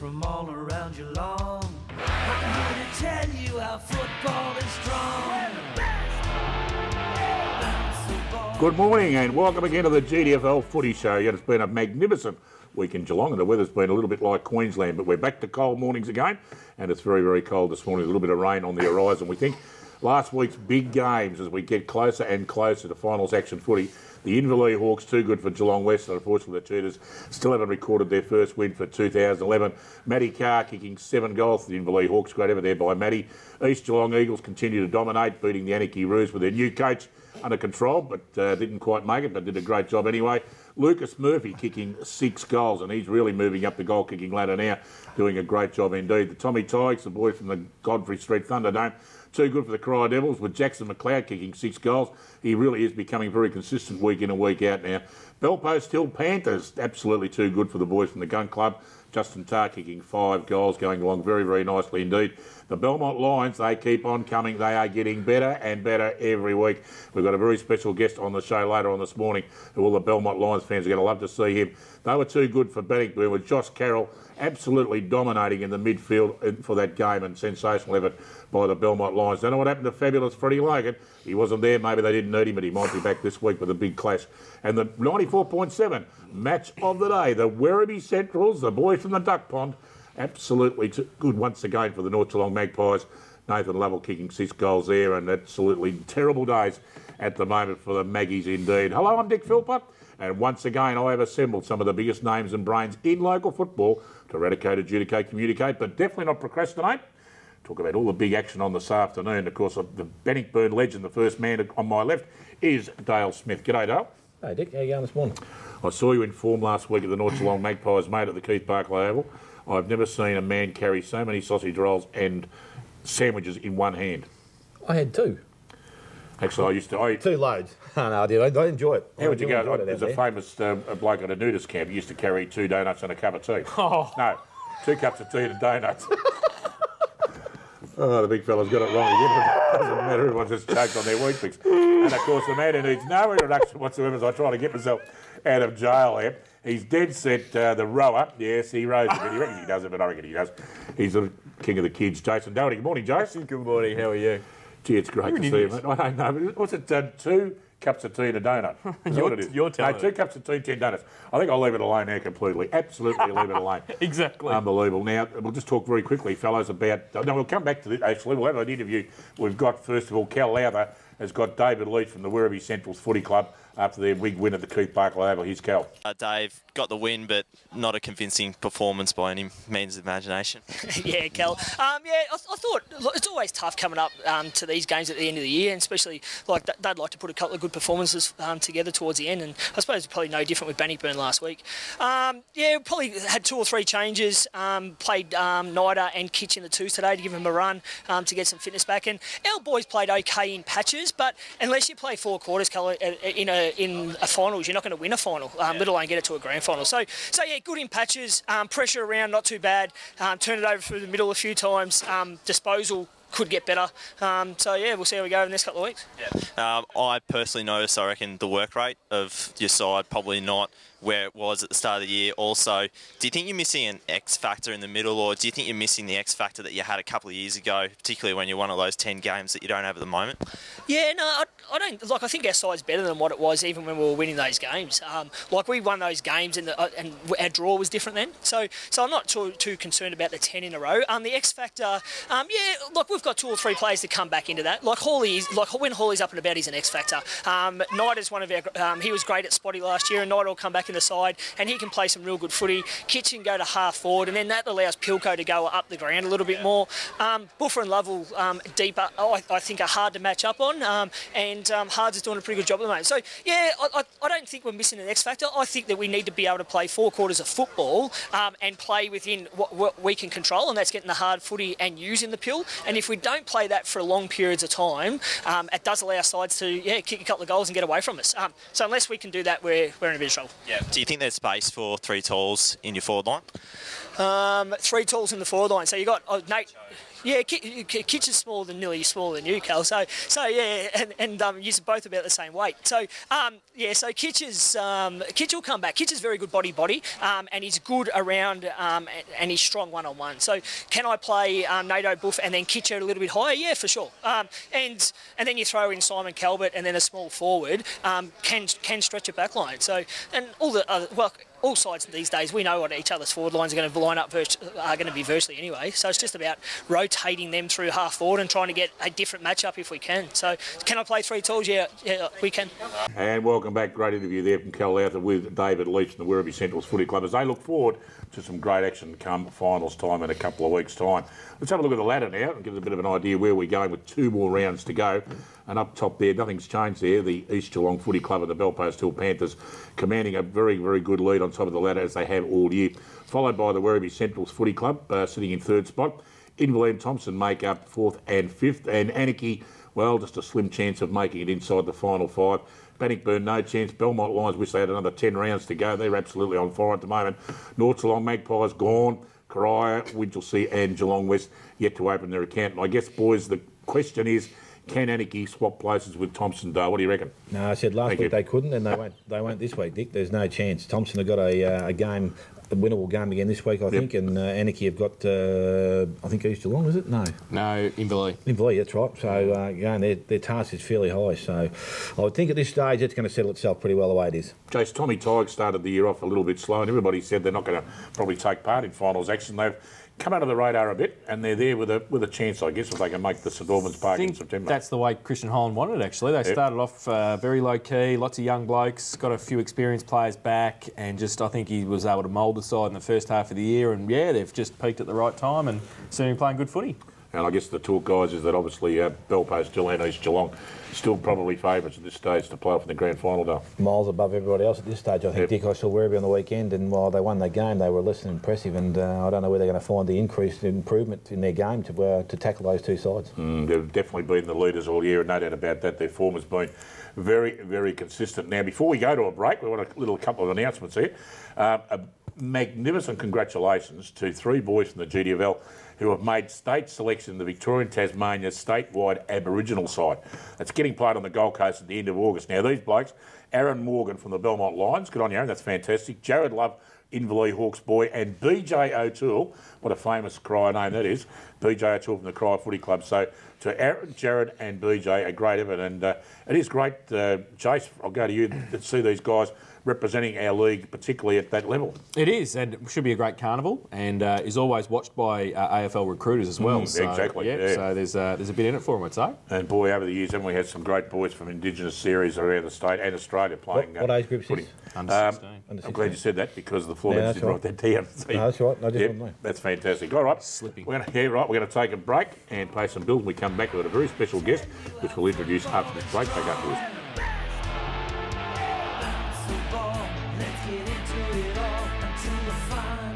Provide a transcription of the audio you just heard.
from all around your lawn. I'm here to tell you how football is strong. Good morning and welcome again to the GDFL Footy Show. Yeah, it's been a magnificent week in Geelong and the weather's been a little bit like Queensland, but we're back to cold mornings again and it's very, very cold this morning. A little bit of rain on the horizon. We think last week's big games as we get closer and closer to finals action footy. The Inverleigh Hawks, too good for Geelong West, and unfortunately the Tudors still haven't recorded their first win for 2011. Matty Carr kicking 7 goals for the Inverleigh Hawks. Great effort there by Matty. East Geelong Eagles continue to dominate, beating the Anarchy Roos with their new coach under control, but didn't quite make it, but did a great job anyway. Lucas Murphy kicking 6 goals, and he's really moving up the goal-kicking ladder now, doing a great job indeed. The Tommy Tigers, the boy from the Godfrey Street Thunderdome, too good for the Cry Devils, with Jackson McLeod kicking 6 goals. He really is becoming very consistent week in and week out now. Bellpost Hill Panthers, absolutely too good for the boys from the Gun Club. Justin Tarr kicking 5 goals, going along very, very nicely indeed. The Belmont Lions, they keep on coming. They are getting better and better every week. We've got a very special guest on the show later on this morning who all the Belmont Lions fans are going to love to see him. They were too good for Bannockburn, with Josh Carroll absolutely dominating in the midfield for that game, and sensational effort by the Belmont Lions. Don't know what happened to fabulous Freddie Logan. He wasn't there. Maybe they didn't need him, but he might be back this week with a big clash. And the 94.7 match of the day, the Werribee Centrals, the boys from the Duck Pond, absolutely good once again for the North Geelong Magpies. Nathan Lovell kicking 6 goals there, and absolutely terrible days at the moment for the Maggies indeed. Hello, I'm Dick Philpott, and once again I have assembled some of the biggest names and brains in local football to eradicate, adjudicate, communicate, but definitely not procrastinate. Talk about all the big action on this afternoon. Of course, the Bannockburn legend, the first man on my left, is Dale Smith. G'day, Dale. Hey, Dick. How you going this morning? I saw you in form last week at the North Geelong Magpies, mate, at the Keith Barclay Oval. I've never seen a man carry so many sausage rolls and sandwiches in one hand. I had 2. Actually, I used to... 2 loads. No, I did. I enjoy it. How would you go? There's a famous bloke at a nudist camp. He used to carry 2 donuts and a cup of tea. Oh. No, 2 cups of tea and a donut. Oh, the big fella's got it wrong again. It doesn't matter. Everyone's just choked on their wheat bix. And, of course, the man who needs no introduction whatsoever as I try to get myself out of jail here. He's dead set, the rower. Yes, he rows a bit. He reckons he does it, but I reckon he does. He's the king of the kids, Jason Doherty. Good morning, Jason. Good morning. How are you? Gee, it's great to see you, mate. I don't know. What's it, 2 cups of tea and a donut? You're telling No, 2 cups of tea, 10 donuts. I think I'll leave it alone now completely. Absolutely leave it alone. Exactly. Unbelievable. Now, we'll just talk very quickly, fellows, about... No, we'll come back to this, actually. We'll have an interview. We've got, first of all, Cal Lowther has got David Leach from the Werribee Centrals Footy Club after their big win at the Keith Barclay Oval. Here's Cal. Dave got the win, but not a convincing performance by any means of imagination. Yeah, Cal. I thought it's always tough coming up to these games at the end of the year, and especially like they'd like to put a couple of good performances together towards the end. And I suppose it's probably no different with Bannockburn last week. Probably had 2 or 3 changes. Played Nida and Kitch in the 2s today to give them a run to get some fitness back. And our boys played okay in patches, but unless you play 4 quarters, Cal, in a finals, you're not going to win a final, let alone get it to a grand final. So yeah, good in patches, pressure around, not too bad. Turned it over through the middle a few times. Disposal could get better. Yeah, we'll see how we go in the next couple of weeks. Yeah. I personally noticed, I reckon, the work rate of your side probably not where it was at the start of the year. Also, do you think you're missing an X factor in the middle, or do you think you're missing the X factor that you had a couple of years ago, particularly when you're one of those 10 games that you don't have at the moment? Yeah, no, I don't. Like, I think our side's better than what it was even when we were winning those games. Like, we won those games and our draw was different then. So I'm not too concerned about the 10 in a row. The X factor, look, we've got 2 or 3 players to come back into that. Like Hawley, when Hawley's up and about, he's an X factor. Knighter's one of our. He was great at Spotty last year, and Knighter will come back in the side, and he can play some real good footy. Kitch can go to half forward, and then that allows Pilco to go up the ground a little bit more. Buffer and Lovell deeper, I think, are hard to match up on, and Hards is doing a pretty good job at the moment. So yeah, I don't think we're missing an X factor. I think that we need to be able to play 4 quarters of football and play within what we can control, and that's getting the hard footy and using the pill. And if we don't play that for long periods of time, it does allow sides to kick a couple of goals and get away from us. So unless we can do that, we're in a bit of trouble. Yeah. Do you think there's space for 3 talls in your forward line? 3 talls in the forward line. So you got Nate. Yeah, Kitch is smaller than you, Cal. So yeah, and you're both about the same weight. So yeah, so Kitch will come back. Kitch is very good body, and he's good around, and he's strong one-on-one. So can I play NATO Buff and then Kitch out a little bit higher? Yeah, for sure. And then you throw in Simon Calvert and then a small forward can stretch a back line. So and all the other, all sides these days, we know what each other's forward lines are going to line up are going to be virtually anyway. So it's just about rotating them through half forward and trying to get a different matchup if we can. So can I play 3 tools? Yeah, we can. And welcome back. Great interview there from Cal Lowther with David Leach and the Werribee Central's Footy Club as they look forward to some great action come finals time in a couple of weeks' time. Let's have a look at the ladder now and give us a bit of an idea where we're going with 2 more rounds to go. And up top there, nothing's changed there. The East Geelong Footy Club and the Belpost Hill Panthers commanding a very, very good lead on top of the ladder as they have all year. Followed by the Werribee Central's Footy Club sitting in 3rd spot. Inverleigh and Thompson make up 4th and 5th. And Anarchy, well, just a slim chance of making it inside the final 5. Bannockburn, no chance. Belmont Lions wish they had another 10 rounds to go. They're absolutely on fire at the moment. North Geelong Magpies gone. Caraya, Winchelsea and Geelong West yet to open their account. And I guess, boys, the question is, can Anarchy swap places with Thompson Dale? What do you reckon? No, I said last week they couldn't, and they won't this week, Dick. There's no chance. Thompson have got a winnable game again this week, I think, and Anarchy have got, I think East Geelong, is it? No, Inverleigh. Inverleigh, that's right. So again, their task is fairly high. So I would think at this stage it's going to settle itself pretty well the way it is. Jace, Tommy Tighe started the year off a little bit slow, and everybody said they're not going to probably take part in finals action. They've come out of the radar a bit, and they're there with a chance, I guess, if they can make the St Albans Park in September. That's the way Christian Holland wanted it, actually. They started off very low-key, lots of young blokes, got a few experienced players back, and just I think he was able to mould the side in the first half of the year, and yeah, they've just peaked at the right time and seem to be playing good footy. And I guess the talk, guys, is that obviously Belpost still and East Geelong still probably favourites at this stage to play off in the grand final, though. Miles above everybody else at this stage. I think, Dick, I saw Werribee on the weekend, and while they won that game, they were less than impressive, and I don't know where they're going to find the increased improvement in their game to tackle those two sides. They've definitely been the leaders all year, and no doubt about that. Their form has been very, very consistent. Now, before we go to a break, we want a couple of announcements here. A magnificent congratulations to 3 boys from the GDFL who have made state selection in the Victorian-Tasmania statewide Aboriginal side. It's getting played on the Gold Coast at the end of August. Now, these blokes, Aaron Morgan from the Belmont Lions, good on you, Aaron, that's fantastic. Jared Love, Inverleigh Hawks boy, and BJ O'Toole, what a famous Cryer name that is, BJ O'Toole from the Cryer Footy Club. So to Aaron, Jared and BJ, a great effort, and it is great, Jace, I'll go to you to see these guys representing our league, particularly at that level. It is, and it should be a great carnival, and is always watched by AFL recruiters as well. So, exactly. Yeah. So there's a bit in it for them, I'd say. And boy, over the years, haven't we had some great boys from Indigenous series around the state and Australia playing. What age group is this? Under 16. I'm glad you said that because the floor didn't write that down. No, that's right. I just want to know. That's fantastic. All right, Slipping. We're going to take a break and pay some bills. When we come back with a very special guest, which we'll introduce after this break. Back up to us. Let's get into it all until the final.